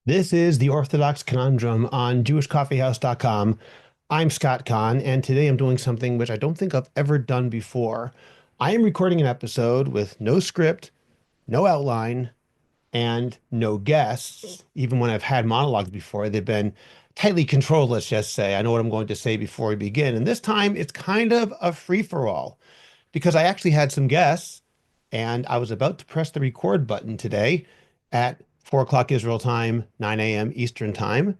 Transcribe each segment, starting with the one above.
This is the Orthodox Conundrum on JewishCoffeehouse.com. I'm Scott Kahn, and today I'm doing something which I don't think I've ever done before. I am recording an episode with no script, no outline, and no guests. Even when I've had monologues before, they've been tightly controlled, let's just say. I know what I'm going to say before we begin. And this time it's kind of a free-for-all because I actually had some guests and I was about to press the record button today at 4 o'clock Israel time, 9 a.m. Eastern time.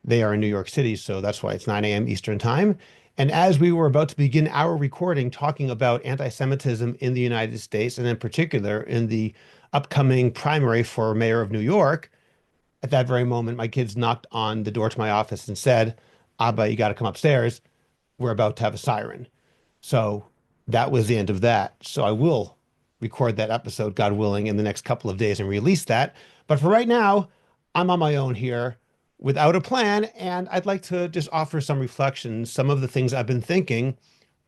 They are in New York City, so that's why it's 9 a.m. Eastern time. And as we were about to begin our recording talking about anti-Semitism in the United States, and in particular in the upcoming primary for mayor of New York, at that very moment, my kids knocked on the door to my office and said, Abba, you got to come upstairs. We're about to have a siren. So that was the end of that. So I will record that episode, God willing, in the next couple of days and release that. But for right now, I'm on my own here without a plan, and I'd like to just offer some reflections, some of the things I've been thinking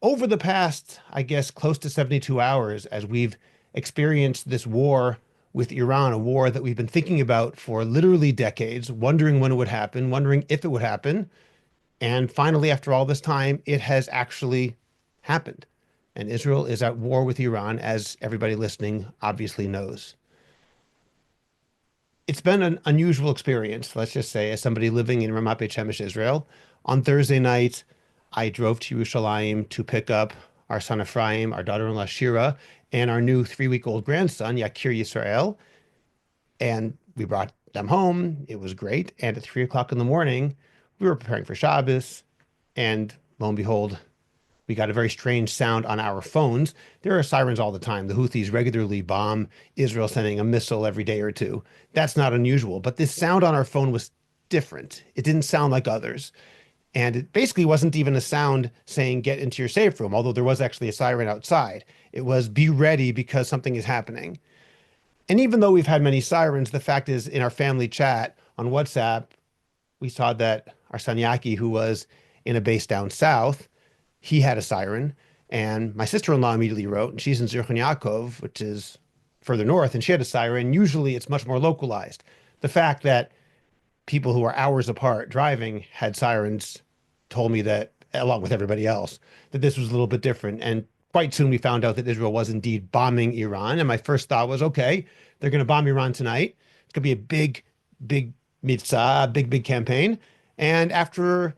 over the past, I guess, close to 72 hours as we've experienced this war with Iran, a war that we've been thinking about for literally decades, wondering when it would happen, wondering if it would happen. And finally, after all this time, it has actually happened. And Israel is at war with Iran, as everybody listening obviously knows. It's been an unusual experience, let's just say, as somebody living in Ramat Beit Shemesh, Israel. On Thursday night, I drove to Yerushalayim to pick up our son Ephraim, our daughter-in-law Shira, and our new 3-week-old grandson, Yakir Yisrael. And we brought them home. It was great. And at 3 o'clock in the morning, we were preparing for Shabbos. And lo and behold, we got a very strange sound on our phones. There are sirens all the time. The Houthis regularly bomb Israel, sending a missile every day or two. That's not unusual. But this sound on our phone was different. It didn't sound like others. And it basically wasn't even a sound saying, get into your safe room, although there was actually a siren outside. It was, be ready because something is happening. And even though we've had many sirens, the fact is, in our family chat on WhatsApp, we saw that our son Yaki, who was in a base down south, he had a siren. And my sister-in-law immediately wrote, and she's in Zircon Yaakov, which is further north, and she had a siren. Usually it's much more localized. The fact that people who are hours apart driving had sirens told me that, along with everybody else, that this was a little bit different. And quite soon we found out that Israel was indeed bombing Iran. And my first thought was, okay, they're going to bomb Iran tonight. It's going to be a big, big mitzvah, big campaign. And after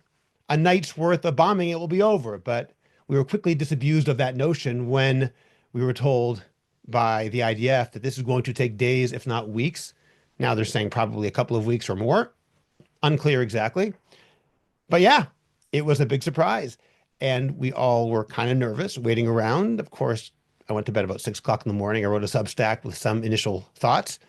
a night's worth of bombing, it will be over. But we were quickly disabused of that notion when we were told by the IDF that this is going to take days, if not weeks. Now they're saying probably a couple of weeks or more. Unclear exactly. But yeah, it was a big surprise. And we all were kind of nervous, waiting around. Of course, I went to bed about 6 o'clock in the morning. I wrote a Substack with some initial thoughts.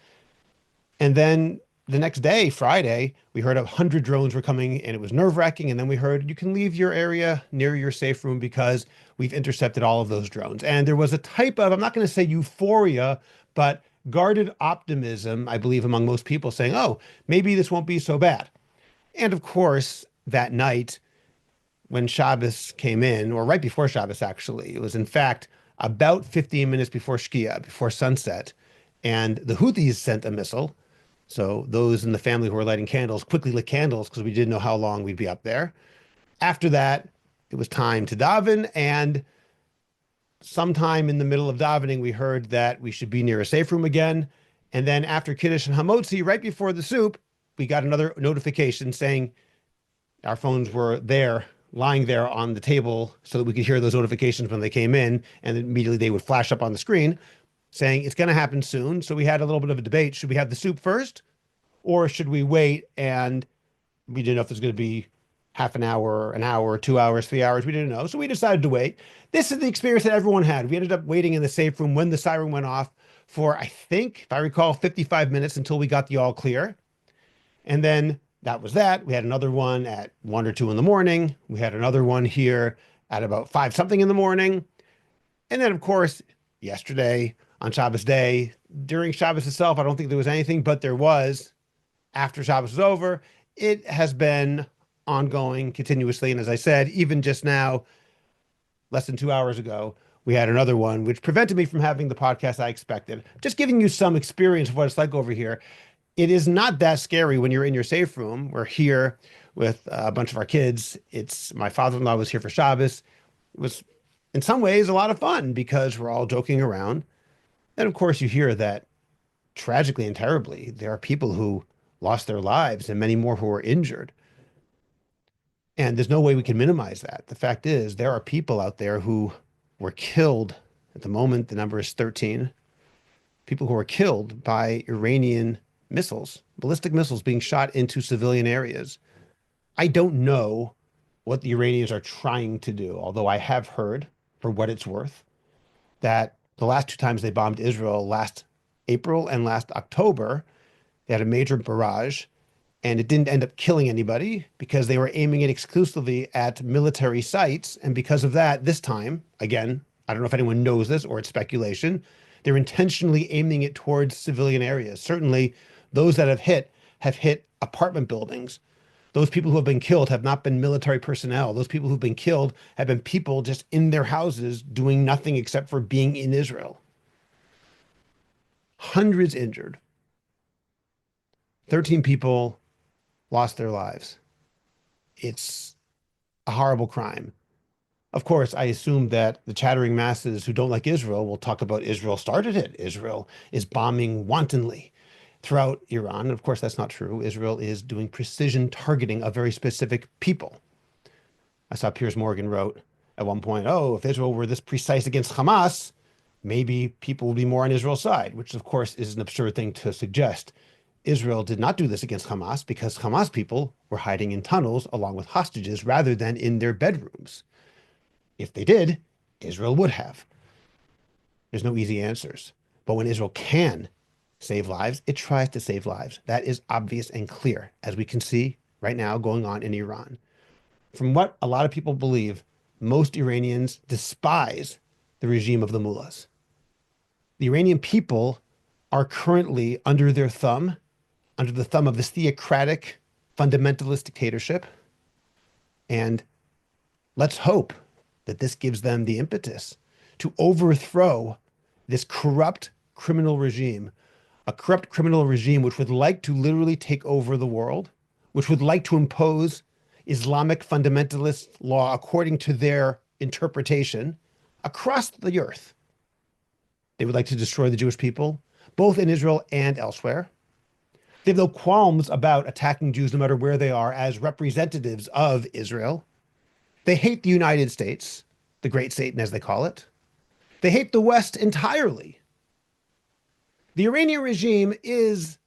And then the next day, Friday, we heard 100 drones were coming and it was nerve-wracking. And then we heard you can leave your area near your safe room because we've intercepted all of those drones. And there was a type of, I'm not going to say euphoria, but guarded optimism, I believe, among most people saying, oh, maybe this won't be so bad. And of course, that night, when Shabbos came in, or right before Shabbos, actually, it was in fact about 15 minutes before Shkia, before sunset, and the Houthis sent a missile. So those in the family who were lighting candles quickly lit candles because we didn't know how long we'd be up there. After that, it was time to daven, and sometime in the middle of davening, we heard that we should be near a safe room again. And then after Kiddush and Hamotzi, right before the soup, we got another notification saying our phones were there, lying there on the table so that we could hear those notifications when they came in, and immediately they would flash up on the screen saying it's going to happen soon. So we had a little bit of a debate. Should we have the soup first or should we wait? And we didn't know if there's going to be half an hour, 2 hours, 3 hours. We didn't know. So we decided to wait. This is the experience that everyone had. We ended up waiting in the safe room when the siren went off for, I think, if I recall, 55 minutes until we got the all clear. And then that was that. We had another one at 1 or 2 in the morning. We had another one here at about 5 something in the morning. And then, of course, yesterday on Shabbos day, during Shabbos itself, I don't think there was anything, but there was after Shabbos was over. It has been ongoing continuously. And as I said, even just now, less than 2 hours ago, we had another one, which prevented me from having the podcast I expected. Just giving you some experience of what it's like over here. It is not that scary when you're in your safe room. We're here with a bunch of our kids. It's my father-in-law was here for Shabbos. It was in some ways a lot of fun because we're all joking around. And of course, you hear that tragically and terribly, there are people who lost their lives and many more who are injured. And there's no way we can minimize that. The fact is, there are people out there who were killed. At the moment, the number is 13 people who were killed by Iranian missiles, ballistic missiles being shot into civilian areas. I don't know what the Iranians are trying to do, although I have heard, for what it's worth, that the last two times they bombed Israel, last April and last October, they had a major barrage, and it didn't end up killing anybody because they were aiming it exclusively at military sites. And because of that, this time, again, I don't know if anyone knows this or it's speculation, they're intentionally aiming it towards civilian areas. Certainly, those that have hit apartment buildings. Those people who have been killed have not been military personnel. Those people who've been killed have been people just in their houses doing nothing except for being in Israel. Hundreds injured. 13 people lost their lives. It's a horrible crime. Of course, I assume that the chattering masses who don't like Israel will talk about Israel started it. Israel is bombing wantonly throughout Iran. And of course, that's not true. Israel is doing precision targeting of very specific people. I saw Piers Morgan wrote at one point, oh, if Israel were this precise against Hamas, maybe people would be more on Israel's side, which of course is an absurd thing to suggest. Israel did not do this against Hamas because Hamas people were hiding in tunnels along with hostages rather than in their bedrooms. If they did, Israel would have. There's no easy answers. But when Israel can save lives, it tries to save lives. That is obvious and clear, as we can see right now going on in Iran. From what a lot of people believe, most Iranians despise the regime of the mullahs. The Iranian people are currently under their thumb, under the thumb of this theocratic fundamentalist dictatorship. And let's hope that this gives them the impetus to overthrow this corrupt criminal regime, a corrupt criminal regime which would like to literally take over the world, which would like to impose Islamic fundamentalist law according to their interpretation across the earth. They would like to destroy the Jewish people, both in Israel and elsewhere. They have no qualms about attacking Jews no matter where they are as representatives of Israel. They hate the United States, the great Satan as they call it. They hate the West entirely. The Iranian regime is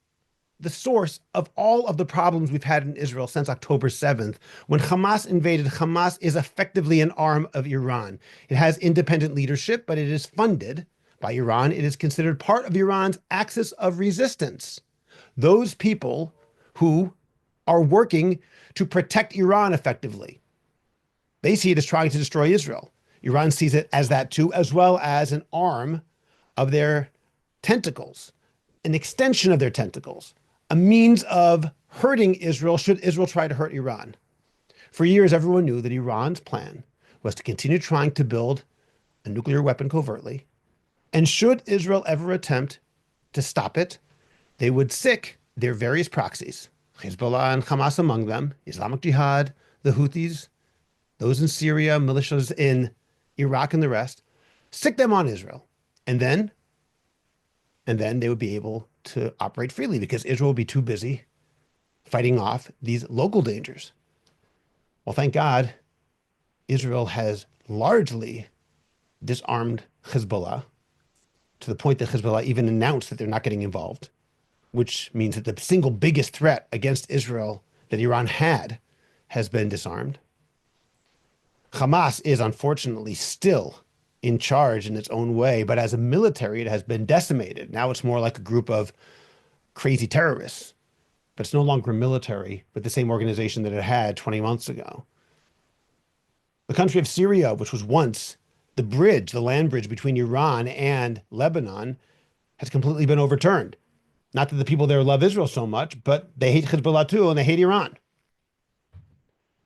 the source of all of the problems we've had in Israel since October 7th. When Hamas invaded, Hamas is effectively an arm of Iran. It has independent leadership, but it is funded by Iran. It is considered part of Iran's axis of resistance. Those people who are working to protect Iran effectively, they see it as trying to destroy Israel. Iran sees it as that too, as well as an arm of their tentacles, an extension of their tentacles, a means of hurting Israel should Israel try to hurt Iran. For years, everyone knew that Iran's plan was to continue trying to build a nuclear weapon covertly. And should Israel ever attempt to stop it, they would sic their various proxies, Hezbollah and Hamas among them, Islamic Jihad, the Houthis, those in Syria, militias in Iraq and the rest, sic them on Israel. And then they would be able to operate freely because Israel would be too busy fighting off these local dangers. Well, thank God, Israel has largely disarmed Hezbollah to the point that Hezbollah even announced that they're not getting involved, which means that the single biggest threat against Israel that Iran had has been disarmed. Hamas is unfortunately still in charge in its own way, but as a military, it has been decimated. Now it's more like a group of crazy terrorists, but it's no longer a military, but the same organization that it had 20 months ago. The country of Syria, which was once the bridge, the land bridge between Iran and Lebanon, has completely been overturned. Not that the people there love Israel so much, but they hate Hezbollah too, and they hate Iran.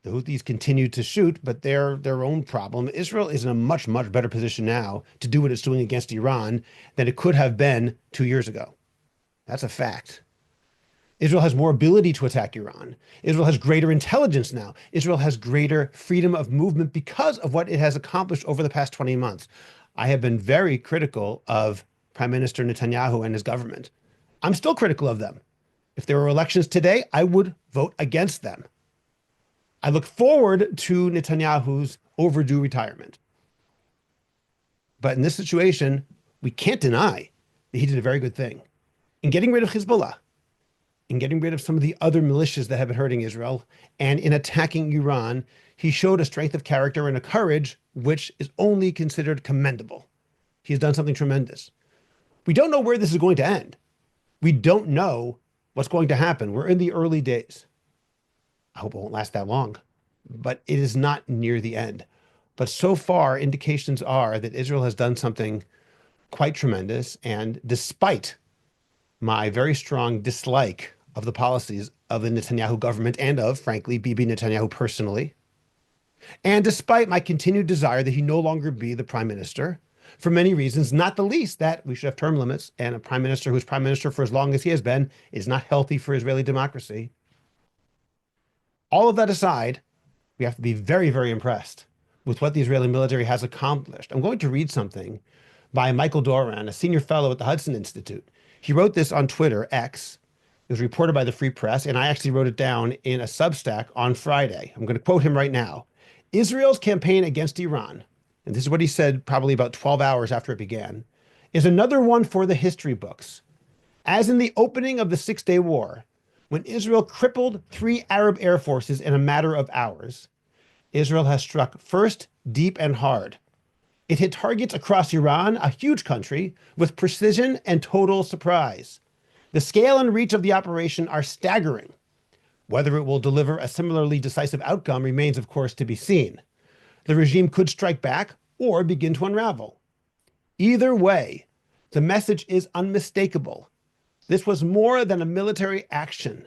The Houthis continue to shoot, but they're their own problem. Israel is in a much, much better position now to do what it's doing against Iran than it could have been 2 years ago. That's a fact. Israel has more ability to attack Iran. Israel has greater intelligence now. Israel has greater freedom of movement because of what it has accomplished over the past 20 months. I have been very critical of Prime Minister Netanyahu and his government. I'm still critical of them. If there were elections today, I would vote against them. I look forward to Netanyahu's overdue retirement. But in this situation, we can't deny that he did a very good thing in getting rid of Hezbollah, in getting rid of some of the other militias that have been hurting Israel, and in attacking Iran. He showed a strength of character and a courage which is only considered commendable. He's done something tremendous. We don't know where this is going to end. We don't know what's going to happen. We're in the early days. I hope it won't last that long, but it is not near the end. But so far, indications are that Israel has done something quite tremendous. And despite my very strong dislike of the policies of the Netanyahu government and of, frankly, Bibi Netanyahu personally, and despite my continued desire that he no longer be the prime minister, for many reasons, not the least that we should have term limits, and a prime minister who's prime minister for as long as he has been is not healthy for Israeli democracy. All of that aside, we have to be very, very impressed with what the Israeli military has accomplished. I'm going to read something by Michael Doran, a senior fellow at the Hudson Institute. He wrote this on Twitter, X. It was reported by the Free Press, and I actually wrote it down in a Substack on Friday. I'm going to quote him right now. Israel's campaign against Iran, and this is what he said probably about 12 hours after it began, is another one for the history books. As in the opening of the Six-Day War, when Israel crippled 3 Arab air forces in a matter of hours, Israel has struck first, deep, and hard. It hit targets across Iran, a huge country, with precision and total surprise. The scale and reach of the operation are staggering. Whether it will deliver a similarly decisive outcome remains, of course, to be seen. The regime could strike back or begin to unravel. Either way, the message is unmistakable. This was more than a military action.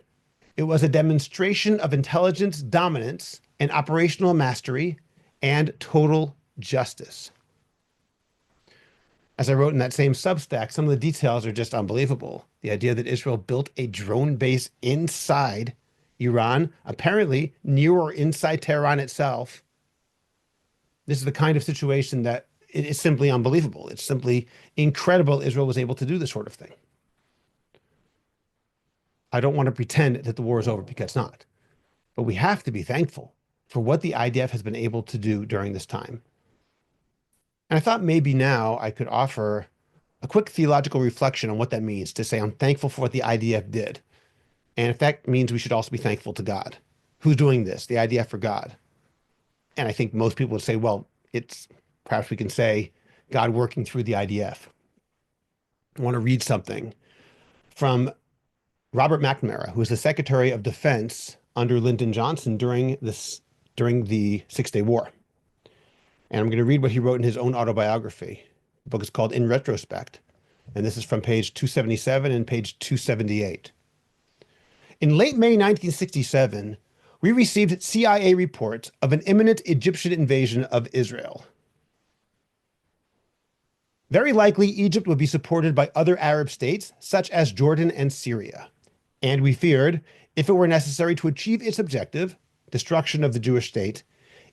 It was a demonstration of intelligence dominance and operational mastery and total justice. As I wrote in that same Substack, some of the details are just unbelievable. The idea that Israel built a drone base inside Iran, apparently near or inside Tehran itself. This is the kind of situation that it is simply unbelievable. It's simply incredible Israel was able to do this sort of thing. I don't want to pretend that the war is over because it's not. But we have to be thankful for what the IDF has been able to do during this time. And I thought maybe now I could offer a quick theological reflection on what that means to say I'm thankful for what the IDF did. And if that means we should also be thankful to God. Who's doing this? The IDF or God? And I think most people would say, well, it's perhaps we can say God working through the IDF. I want to read something from Robert McNamara, who was the Secretary of Defense under Lyndon Johnson during the Six-Day War. And I'm going to read what he wrote in his own autobiography. The book is called In Retrospect. And this is from page 277 and page 278. In late May 1967, we received CIA reports of an imminent Egyptian invasion of Israel. Very likely, Egypt would be supported by other Arab states, such as Jordan and Syria. And we feared, if it were necessary to achieve its objective, destruction of the Jewish state,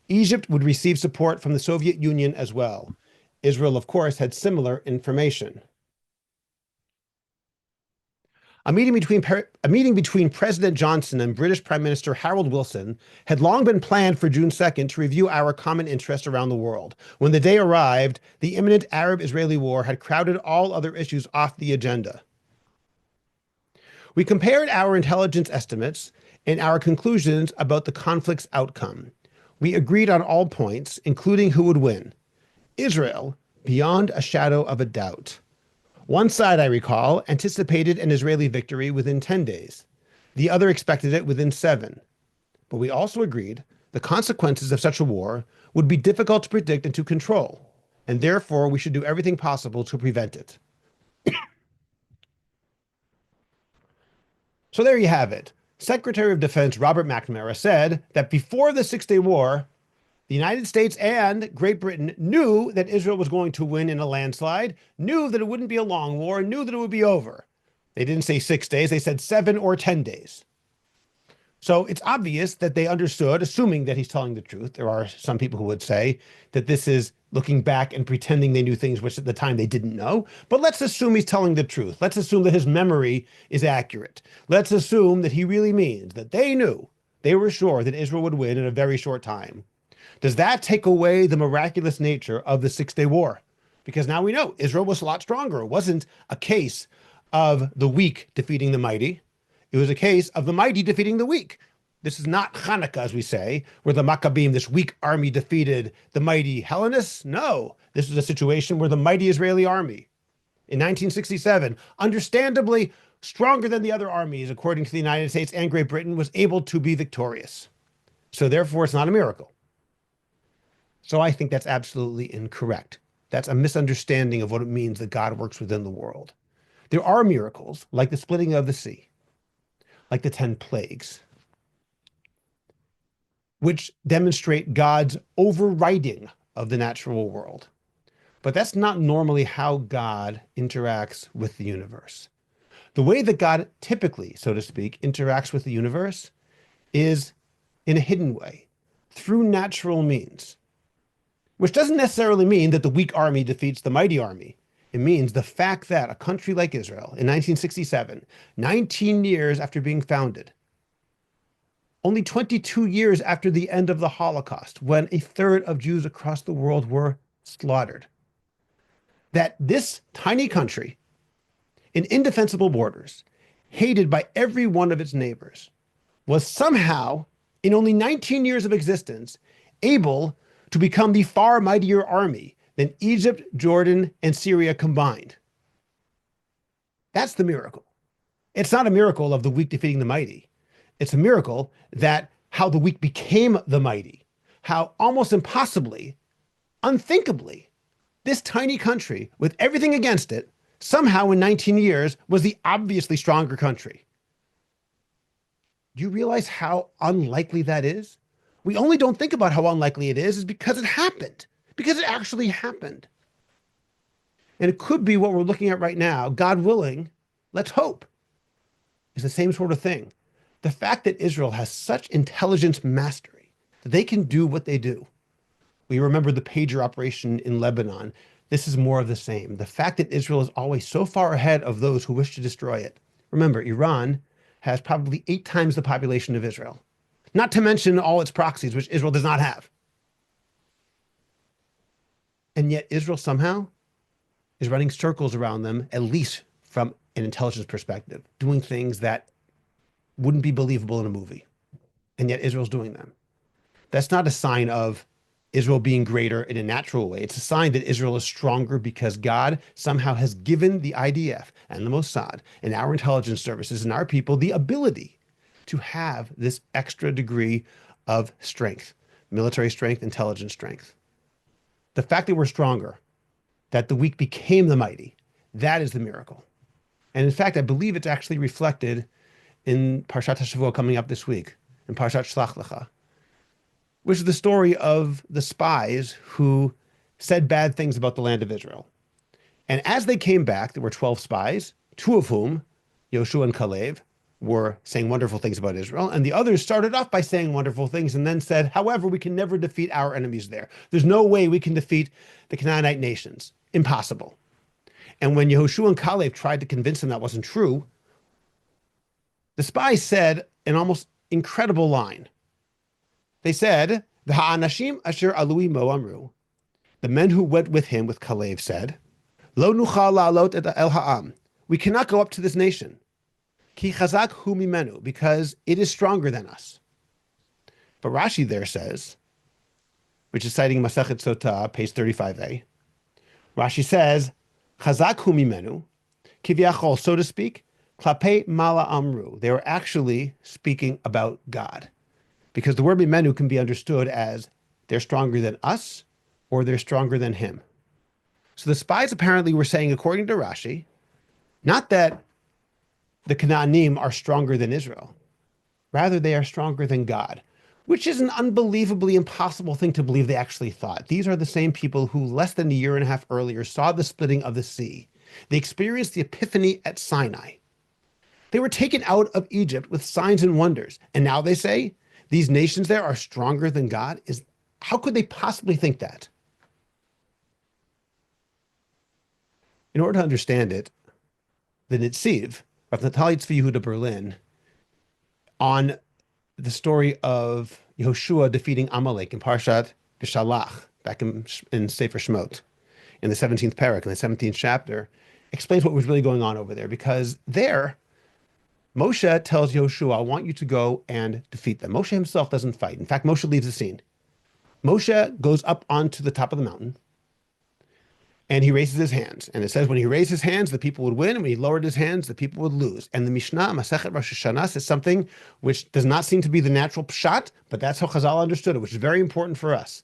Egypt would receive support from the Soviet Union as well. Israel, of course, had similar information. A meeting between President Johnson and British Prime Minister Harold Wilson had long been planned for June 2nd to review our common interests around the world. When the day arrived, the imminent Arab-Israeli war had crowded all other issues off the agenda. We compared our intelligence estimates and our conclusions about the conflict's outcome. We agreed on all points, including who would win. Israel, beyond a shadow of a doubt. One side, I recall, anticipated an Israeli victory within 10 days. The other expected it within 7. But we also agreed the consequences of such a war would be difficult to predict and to control, and therefore we should do everything possible to prevent it. So there you have it. Secretary of Defense Robert McNamara said that before the Six-Day War, the United States and Great Britain knew that Israel was going to win in a landslide, knew that it wouldn't be a long war, knew that it would be over. They didn't say 6 days, they said 7 or 10 days. So it's obvious that they understood, assuming that he's telling the truth. There are some people who would say that this is looking back and pretending they knew things which at the time they didn't know. But let's assume he's telling the truth. Let's assume that his memory is accurate. Let's assume that he really means that they knew, they were sure that Israel would win in a very short time. Does that take away the miraculous nature of the 6 Day War? Because now we know Israel was a lot stronger. It wasn't a case of the weak defeating the mighty. It was a case of the mighty defeating the weak. This is not Hanukkah, as we say, where the Maccabim, this weak army, defeated the mighty Hellenists. No, this is a situation where the mighty Israeli army in 1967, understandably stronger than the other armies, according to the United States and Great Britain, was able to be victorious. So therefore, it's not a miracle. So I think that's absolutely incorrect. That's a misunderstanding of what it means that God works within the world. There are miracles, like the splitting of the sea, like the 10 plagues, which demonstrate God's overriding of the natural world. But that's not normally how God interacts with the universe. The way that God typically, so to speak, interacts with the universe is in a hidden way, through natural means, which doesn't necessarily mean that the weak army defeats the mighty army. It means the fact that a country like Israel in 1967, 19 years after being founded, only 22 years after the end of the Holocaust, when a third of Jews across the world were slaughtered, that this tiny country in indefensible borders, hated by every one of its neighbors, was somehow, in only 19 years of existence, able to become the far mightier army than Egypt, Jordan, and Syria combined. That's the miracle. It's not a miracle of the weak defeating the mighty. It's a miracle that how the weak became the mighty, how almost impossibly, unthinkably, this tiny country, with everything against it, somehow in 19 years was the obviously stronger country. Do you realize how unlikely that is? We only don't think about how unlikely it is because it happened, because it actually happened. And it could be what we're looking at right now, God willing, let's hope, is the same sort of thing. The fact that Israel has such intelligence mastery that they can do what they do. We remember the pager operation in Lebanon. This is more of the same. The fact that Israel is always so far ahead of those who wish to destroy it. Remember, Iran has probably 8 times the population of Israel, not to mention all its proxies, which Israel does not have. And yet Israel somehow is running circles around them, at least from an intelligence perspective, doing things that wouldn't be believable in a movie. And yet Israel's doing them. That's not a sign of Israel being greater in a natural way. It's a sign that Israel is stronger because God somehow has given the IDF and the Mossad and our intelligence services and our people the ability to have this extra degree of strength, military strength, intelligence strength. The fact that we're stronger, that the weak became the mighty, that is the miracle. And in fact, I believe it's actually reflected in Parshat HaShavua coming up this week, in Parshat Shlach Lecha, which is the story of the spies who said bad things about the land of Israel. And as they came back, there were 12 spies, 2 of whom, Yoshua and Kalev, were saying wonderful things about Israel, and the others started off by saying wonderful things and then said, however, we can never defeat our enemies there. There's no way we can defeat the Canaanite nations. Impossible. And when Yehoshua and Kalev tried to convince them that wasn't true, the spies said an almost incredible line. They said, "V'ha'anashim asher alui mo amru." The men who went with him, with Kalev, said, "Lo nuchal la'alot et el ha'am." We cannot go up to this nation. Ki chazak hu mimenu, because it is stronger than us. But Rashi there says, which is citing Masechet Sotah, page 35a, Rashi says, chazak hu mimenu, kivyachol, so to speak, klape mala amru. They were actually speaking about God. Because the word mimenu can be understood as they're stronger than us or they're stronger than him. So the spies apparently were saying, according to Rashi, not that the Canaanim are stronger than Israel. Rather, they are stronger than God, which is an unbelievably impossible thing to believe they actually thought. These are the same people who less than a year and a half earlier saw the splitting of the sea. They experienced the epiphany at Sinai. They were taken out of Egypt with signs and wonders. And now they say these nations there are stronger than God. How could they possibly think that? In order to understand it, the Nitziv of Natalie Tzvi Yehuda Berlin on the story of Yehoshua defeating Amalek in Parshat B'Shalach, back in Sefer Shemot, in the 17th parak, in the 17th chapter, explains what was really going on over there. Because there, Moshe tells Yehoshua, I want you to go and defeat them. Moshe himself doesn't fight. In fact, Moshe leaves the scene. Moshe goes up onto the top of the mountain, and he raises his hands. And it says when he raised his hands, the people would win. And when he lowered his hands, the people would lose. And the Mishnah, Masechet Rosh Hashanah, says something which does not seem to be the natural pshat, but that's how Chazal understood it, which is very important for us.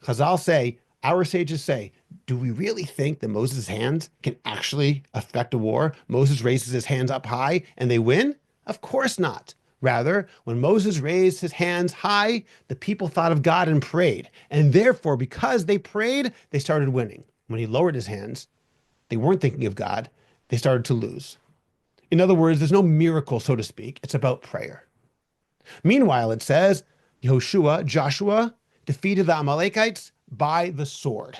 Chazal say, our sages say, do we really think that Moses' hands can actually affect a war? Moses raises his hands up high and they win? Of course not. Rather, when Moses raised his hands high, the people thought of God and prayed. And therefore, because they prayed, they started winning. When he lowered his hands, they weren't thinking of God. They started to lose. In other words, there's no miracle, so to speak. It's about prayer. Meanwhile, it says, Joshua defeated the Amalekites by the sword.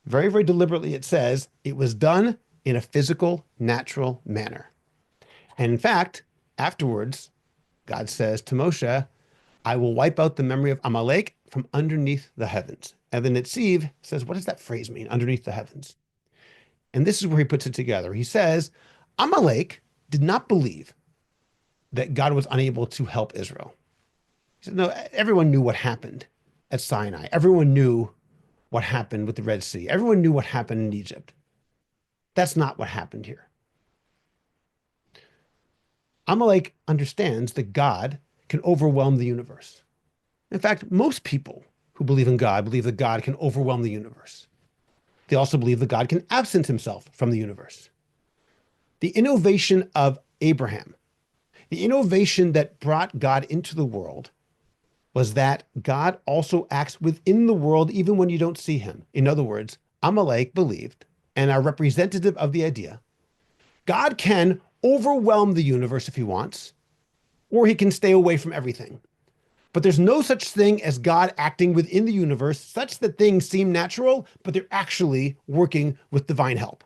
Very, very deliberately, it says it was done in a physical, natural manner. And in fact, afterwards, God says to Moshe, I will wipe out the memory of Amalek from underneath the heavens. And then Nitziv says, what does that phrase mean, underneath the heavens? And this is where he puts it together. He says, Amalek did not believe that God was unable to help Israel. He said, no, everyone knew what happened at Sinai. Everyone knew what happened with the Red Sea. Everyone knew what happened in Egypt. That's not what happened here. Amalek understands that God can overwhelm the universe. In fact, most people who believe in God believe that God can overwhelm the universe. They also believe that God can absent himself from the universe. The innovation of Abraham, the innovation that brought God into the world, was that God also acts within the world even when you don't see him. In other words, Amalek believed, and are representative of the idea, God can overwhelm the universe if he wants, or he can stay away from everything. But there's no such thing as God acting within the universe such that things seem natural, but they're actually working with divine help.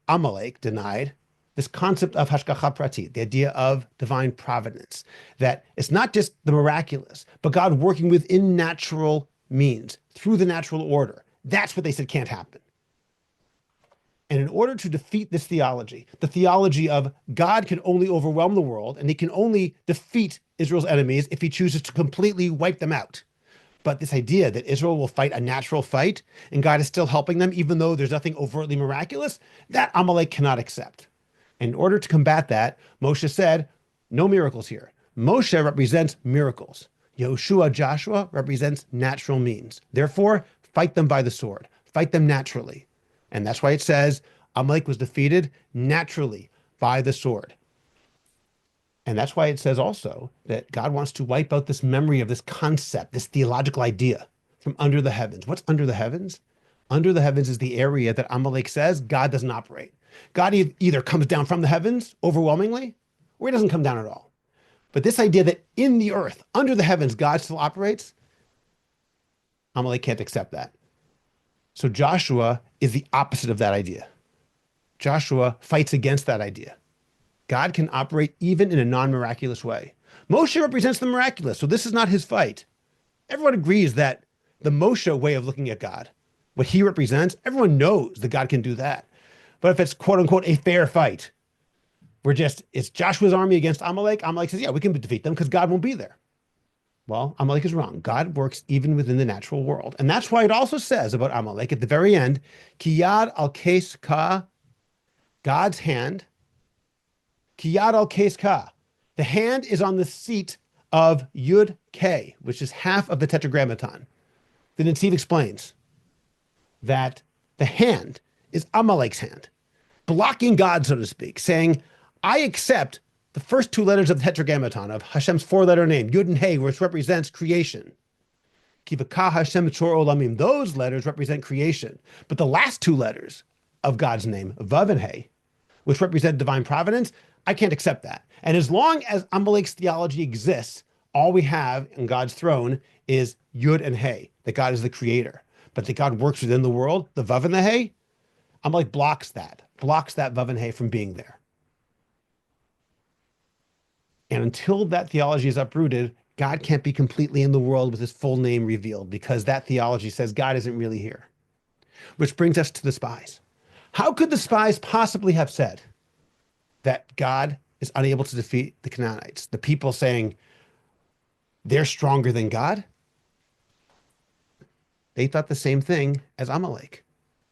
Amalek denied this concept of hashgacha pratit, the idea of divine providence, that it's not just the miraculous, but God working within natural means, through the natural order. That's what they said can't happen. And in order to defeat this theology, the theology of God can only overwhelm the world and he can only defeat Israel's enemies if he chooses to completely wipe them out. But this idea that Israel will fight a natural fight and God is still helping them, even though there's nothing overtly miraculous, that Amalek cannot accept. In order to combat that, Moshe said, no miracles here. Moshe represents miracles. Joshua represents natural means. Therefore, fight them by the sword. Fight them naturally. And that's why it says Amalek was defeated naturally by the sword. And that's why it says also that God wants to wipe out this memory of this concept, this theological idea from under the heavens. What's under the heavens? Under the heavens is the area that Amalek says God doesn't operate. God either comes down from the heavens overwhelmingly, or he doesn't come down at all. But this idea that in the earth, under the heavens, God still operates, Amalek can't accept that. So Joshua is the opposite of that idea. Joshua fights against that idea. God can operate even in a non-miraculous way. Moshe represents the miraculous, so this is not his fight. Everyone agrees that the Moshe way of looking at God, what he represents, everyone knows that God can do that. But if it's quote unquote a fair fight, it's Joshua's army against Amalek, Amalek says, yeah, we can defeat them because God won't be there. Well, Amalek is wrong. God works even within the natural world. And that's why it also says about Amalek at the very end, Ki yad al kes ka, God's hand, Ki yad al kes ka. The hand is on the seat of Yud K, which is half of the Tetragrammaton. The Netziv explains that the hand is Amalek's hand, blocking God, so to speak, saying, I accept the first two letters of the Tetragrammaton, of Hashem's four-letter name, Yud and Hey, which represents creation. Ki v'ka Hashem tzor olamim. Those letters represent creation. But the last two letters of God's name, Vav and Hey, which represent divine providence, I can't accept that. And as long as Amalek's theology exists, all we have in God's throne is Yud and Hey, that God is the creator, but that God works within the world, the Vav and the Hey. Amalek blocks that Vav and Hey from being there. And until that theology is uprooted, God can't be completely in the world with his full name revealed, because that theology says God isn't really here. Which brings us to the spies. How could the spies possibly have said that God is unable to defeat the Canaanites? The people saying they're stronger than God? They thought the same thing as Amalek.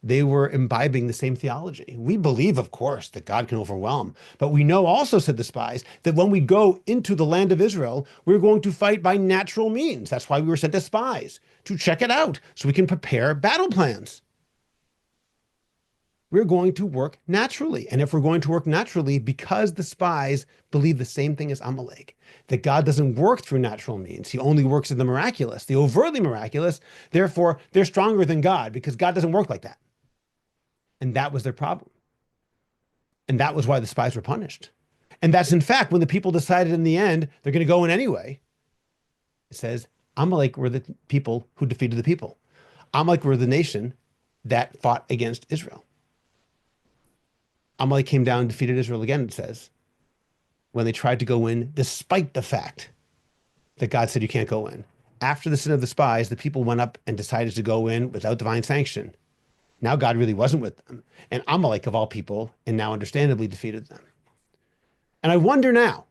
They were imbibing the same theology. We believe, of course, that God can overwhelm, but we know also, said the spies, that when we go into the land of Israel, we're going to fight by natural means. That's why we were sent as spies, to check it out so we can prepare battle plans. We're going to work naturally. And if we're going to work naturally, because the spies believe the same thing as Amalek, that God doesn't work through natural means. He only works in the miraculous, the overtly miraculous. Therefore, they're stronger than God because God doesn't work like that. And that was their problem. And that was why the spies were punished. And that's, in fact, when the people decided in the end they're going to go in anyway. It says Amalek were the people who defeated the people. Amalek were the nation that fought against Israel. Amalek came down and defeated Israel again, it says, when they tried to go in, despite the fact that God said you can't go in. After the sin of the spies, the people went up and decided to go in without divine sanction. Now God really wasn't with them. And Amalek, of all people, and now understandably defeated them. And I wonder now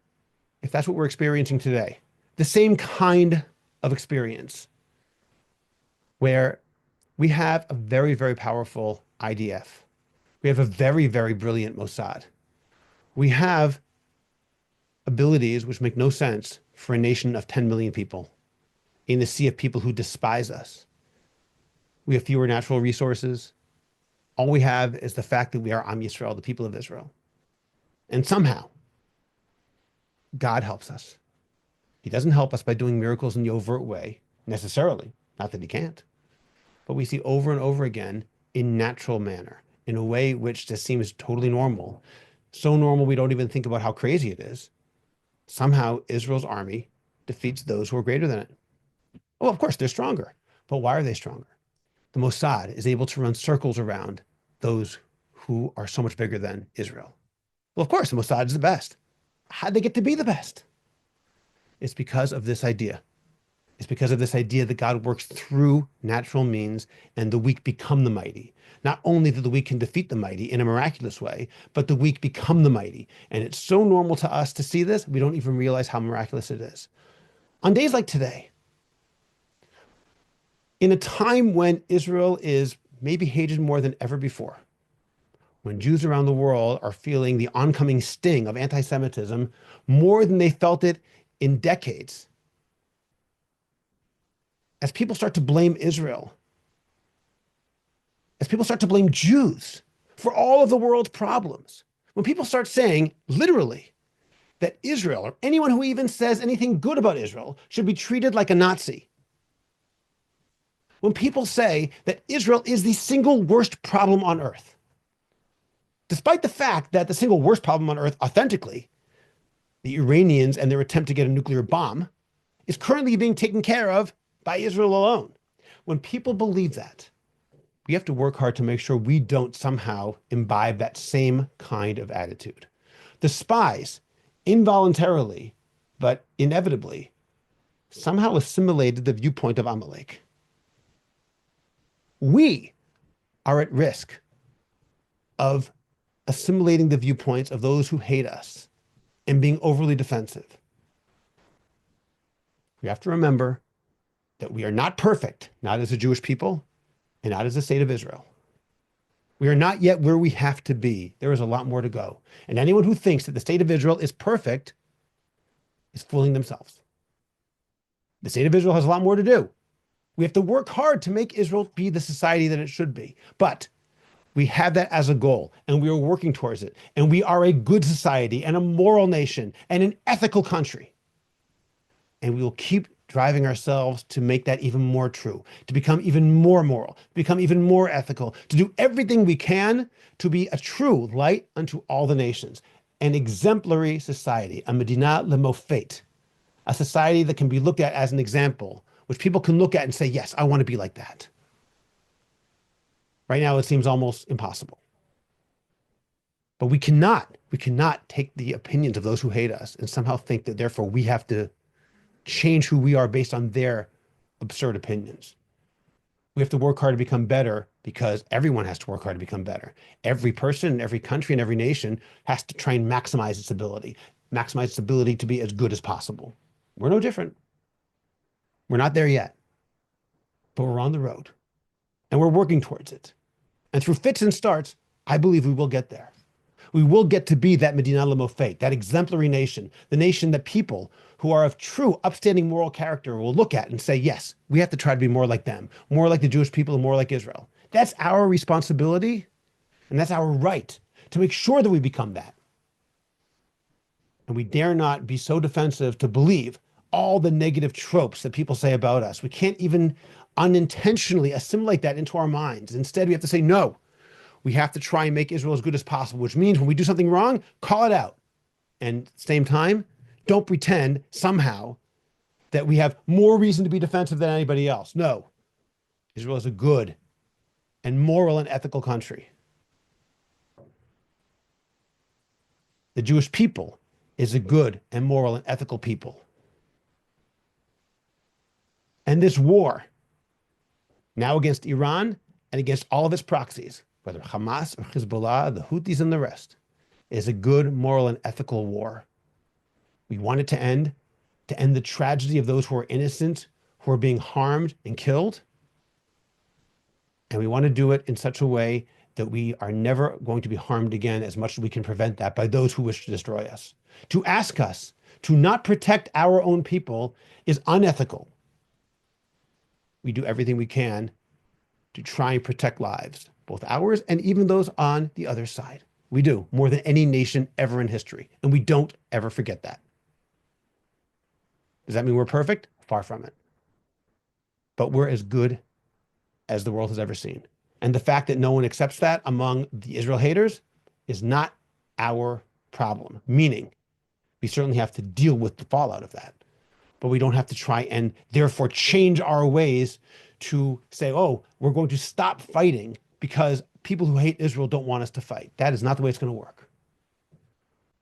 if that's what we're experiencing today. The same kind of experience where we have a very, very powerful IDF. We have a very, very brilliant Mossad. We have abilities which make no sense for a nation of 10 million people in the sea of people who despise us. We have fewer natural resources. All we have is the fact that we are Am Yisrael, the people of Israel. And somehow, God helps us. He doesn't help us by doing miracles in the overt way, necessarily. Not that he can't. But we see over and over again in natural manner, in a way which just seems totally normal. So normal we don't even think about how crazy it is. Somehow Israel's army defeats those who are greater than it. Oh, of course, they're stronger. But why are they stronger? The Mossad is able to run circles around those who are so much bigger than Israel. Well, of course, the Mossad is the best. How'd they get to be the best? It's because of this idea. It's because of this idea that God works through natural means and the weak become the mighty. Not only that the weak can defeat the mighty in a miraculous way, but the weak become the mighty. And it's so normal to us to see this, we don't even realize how miraculous it is. On days like today, in a time when Israel is maybe hated more than ever before, when Jews around the world are feeling the oncoming sting of anti-Semitism more than they felt it in decades, as people start to blame Israel, as people start to blame Jews for all of the world's problems, when people start saying, literally, that Israel, or anyone who even says anything good about Israel, should be treated like a Nazi, when people say that Israel is the single worst problem on earth, despite the fact that the single worst problem on earth, authentically, the Iranians and their attempt to get a nuclear bomb, is currently being taken care of by Israel alone. When people believe that, we have to work hard to make sure we don't somehow imbibe that same kind of attitude. The spies, involuntarily, but inevitably, somehow assimilated the viewpoint of Amalek. We are at risk of assimilating the viewpoints of those who hate us and being overly defensive. We have to remember that we are not perfect, not as a Jewish people and not as the state of Israel. We are not yet where we have to be. There is a lot more to go. And anyone who thinks that the state of Israel is perfect is fooling themselves. The state of Israel has a lot more to do. We have to work hard to make Israel be the society that it should be. But we have that as a goal, and we are working towards it. And we are a good society and a moral nation and an ethical country. And we will keep driving ourselves to make that even more true, to become even more moral, to become even more ethical, to do everything we can to be a true light unto all the nations, an exemplary society, a medina lemofet, a society that can be looked at as an example, which people can look at and say, yes, I want to be like that. Right now, it seems almost impossible. But we cannot take the opinions of those who hate us and somehow think that therefore we have to change who we are based on their absurd opinions. We have to work hard to become better because everyone has to work hard to become better. Every person, every country, and every nation has to try and maximize its ability to be as good as possible. We're no different. We're not there yet, but we're on the road and we're working towards it. And through fits and starts, I believe we will get there. We will get to be that Medina Lemofet, that exemplary nation, the nation that people who are of true, upstanding moral character will look at and say, yes, we have to try to be more like them, more like the Jewish people, and more like Israel. That's our responsibility, and that's our right to make sure that we become that. And we dare not be so defensive to believe all the negative tropes that people say about us. We can't even unintentionally assimilate that into our minds. Instead, we have to say, no, we have to try and make Israel as good as possible, which means when we do something wrong, call it out. And at the same time, don't pretend somehow that we have more reason to be defensive than anybody else. No, Israel is a good and moral and ethical country. The Jewish people is a good and moral and ethical people. And this war, now against Iran and against all of its proxies, whether Hamas or Hezbollah, the Houthis and the rest, is a good, moral, and ethical war. We want it to end the tragedy of those who are innocent, who are being harmed and killed. And we want to do it in such a way that we are never going to be harmed again as much as we can prevent that by those who wish to destroy us. To ask us to not protect our own people is unethical. We do everything we can to try and protect lives, both ours and even those on the other side. We do more than any nation ever in history. And we don't ever forget that. Does that mean we're perfect? Far from it. But we're as good as the world has ever seen. And the fact that no one accepts that among the Israel haters is not our problem. Meaning, we certainly have to deal with the fallout of that. But we don't have to try and therefore change our ways to say, oh, we're going to stop fighting because people who hate Israel don't want us to fight. That is not the way it's going to work.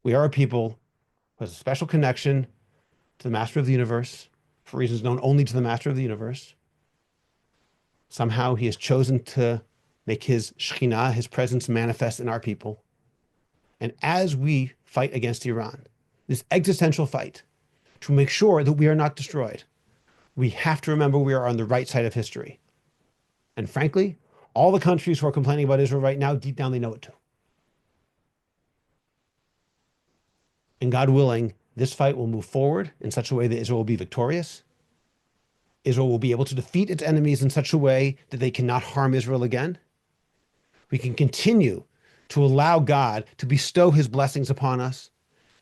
We are a people who has a special connection to the master of the universe for reasons known only to the master of the universe. Somehow he has chosen to make his Shekhinah, his presence, manifest in our people. And as we fight against Iran, this existential fight to make sure that we are not destroyed, we have to remember we are on the right side of history. And frankly, all the countries who are complaining about Israel right now, deep down, they know it too. And God willing, this fight will move forward in such a way that Israel will be victorious. Israel will be able to defeat its enemies in such a way that they cannot harm Israel again. We can continue to allow God to bestow his blessings upon us.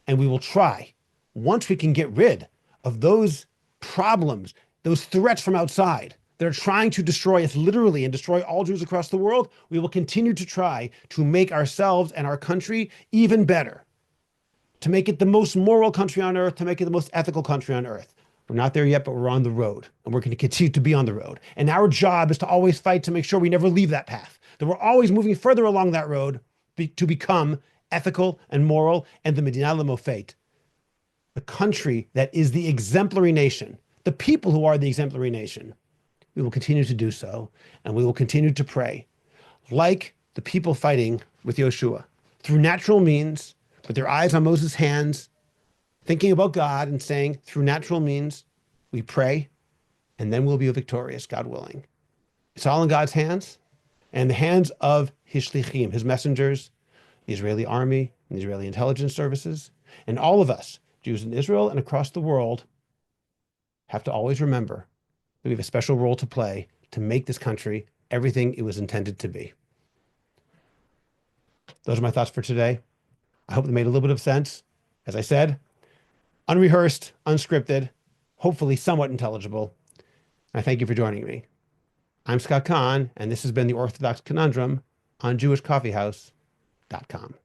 And we will try, once we can get rid of those problems, those threats from outside that are trying to destroy us literally and destroy all Jews across the world, we will continue to try to make ourselves and our country even better, to make it the most moral country on earth, to make it the most ethical country on earth. We're not there yet, but we're on the road, and we're going to continue to be on the road. And our job is to always fight to make sure we never leave that path, that we're always moving further along that road to become ethical and moral, and the Medina Lemofet, the country that is the exemplary nation, the people who are the exemplary nation. We will continue to do so, and we will continue to pray like the people fighting with Yoshua, through natural means, with their eyes on Moses' hands, thinking about God and saying, through natural means, we pray, and then we'll be victorious, God willing. It's all in God's hands, and the hands of his shlichim, his messengers, the Israeli army, and the Israeli intelligence services, and all of us, Jews in Israel and across the world, have to always remember that we have a special role to play to make this country everything it was intended to be. Those are my thoughts for today. I hope they made a little bit of sense. As I said, unrehearsed, unscripted, hopefully somewhat intelligible. I thank you for joining me. I'm Scott Kahn, and this has been the Orthodox Conundrum on JewishCoffeehouse.com.